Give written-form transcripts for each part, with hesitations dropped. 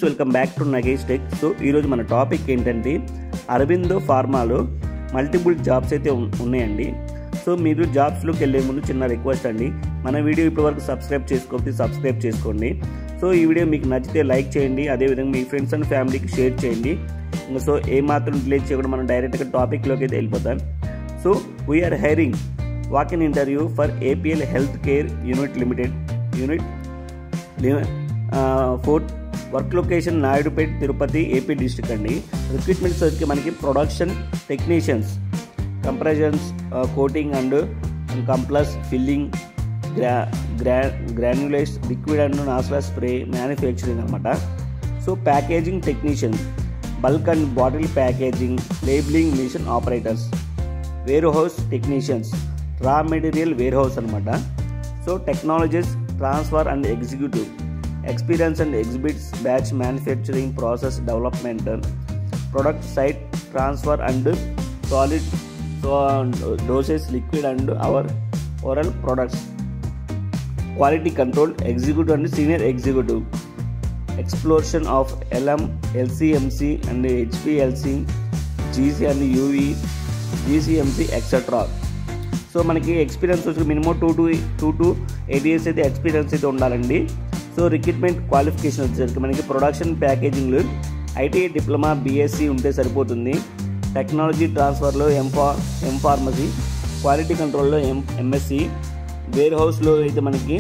Friends, welcome back to Nagesh tech. So ఈరోజు మన topic ఏంటంటే అరబిందో ఫార్మాలో మల్టిపుల్ జాబ్స్ అయితే ఉన్నాయండి. సో మీరు జాబ్స్లోకి వెళ్ళే ముందు చిన్న రిక్వెస్ట్ అండి, మన వీడియో ఇప్పటివరకు సబ్స్క్రైబ్ చేసుకోకపోతే సబ్స్క్రైబ్ చేసుకోండి. సో ఈ వీడియో మీకు నచ్చితే లైక్ చేయండి, అదేవిధంగా మీ ఫ్రెండ్స్ అండ్ ఫ్యామిలీకి షేర్ చేయండి. సో ఏమాత్రం డిలే చేయకుండా మనం డైరెక్ట్గా టాపిక్లోకి అయితే వెళ్ళిపోతాం. So we're hiring walk in interview for APL health care unit limited fourth work location Naidupet, Tirupati, AP district అండి. రిక్రూట్మెంట్స్ వచ్చి మనకి production technicians, compressions, coating and capsules, filling, granulates, liquid and nasal spray manufacturing అనమాట. So packaging technicians, bulk and bottle packaging, labelling machine operators, warehouse technicians, raw material wear house అనమాట. So technologies transfer and executive, experience and exhibits, batch manufacturing process development, product site transfer and solid doses, liquid and oral products, quality control executive and senior executive, exploration of LM, LCMC and HPLC, GC and UV, GCMC etc. So మనకి experience వచ్చి minimum 2 to 8 years అయితే experience అయితే ఉండాలండి. So recruitment qualification వచ్చేసరికి మనకి production ప్యాకేజింగ్లో ITI diploma, BSc ఉంటే సరిపోతుంది. Technology ట్రాన్స్ఫర్లో M pharmacy, quality కంట్రోల్లో ఎంఎస్సి, వేర్ హౌస్లో అయితే మనకి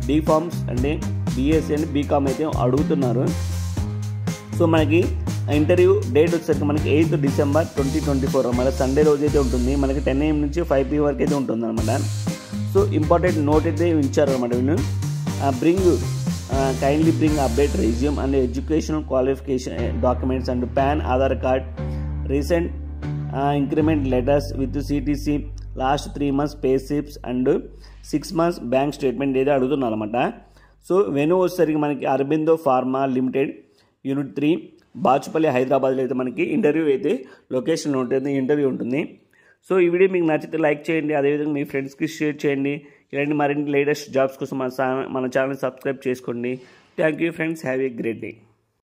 బీఫార్మ్స్ అంటే బీఎస్సీ అండ్ బీకామ్ అయితే అడుగుతున్నారు. సో మనకి ఇంటర్వ్యూ డేట్ వచ్చేసరికి మనకి 8th December 2024 మన సండే రోజు అయితే ఉంటుంది. మనకి 10 AM నుంచి 5 PM వరకు అయితే ఉంటుంది అనమాట. సో ఇంపార్టెంట్ నోట్ అయితే ఇచ్చారనమాట వీళ్ళు. Kindly bring update resume and educational qualification documents and PAN, Aadhaar card, recent increment letters with CTC, last 3 months pay slips and 6 months bank statement అయితే అడుగుతున్నారు అనమాట. సో వెన్యూ వచ్చేసరికి మనకి Aurobindo pharma limited unit 3 Bachupalli, హైదరాబాద్లో అయితే మనకి ఇంటర్వ్యూ అయితే లొకేషన్లో ఉంటుంది, ఇంటర్వ్యూ ఉంటుంది. సో ఈ వీడియో మీకు నచ్చితే లైక్ చేయండి, అదేవిధంగా మీ ఫ్రెండ్స్కి షేర్ చేయండి. ఇలాంటి మరిన్ని లేటెస్ట్ జాబ్స్ కోసం మన ఛానల్ సబ్స్క్రైబ్ చేసుకోండి. Thank you friends, have a great day.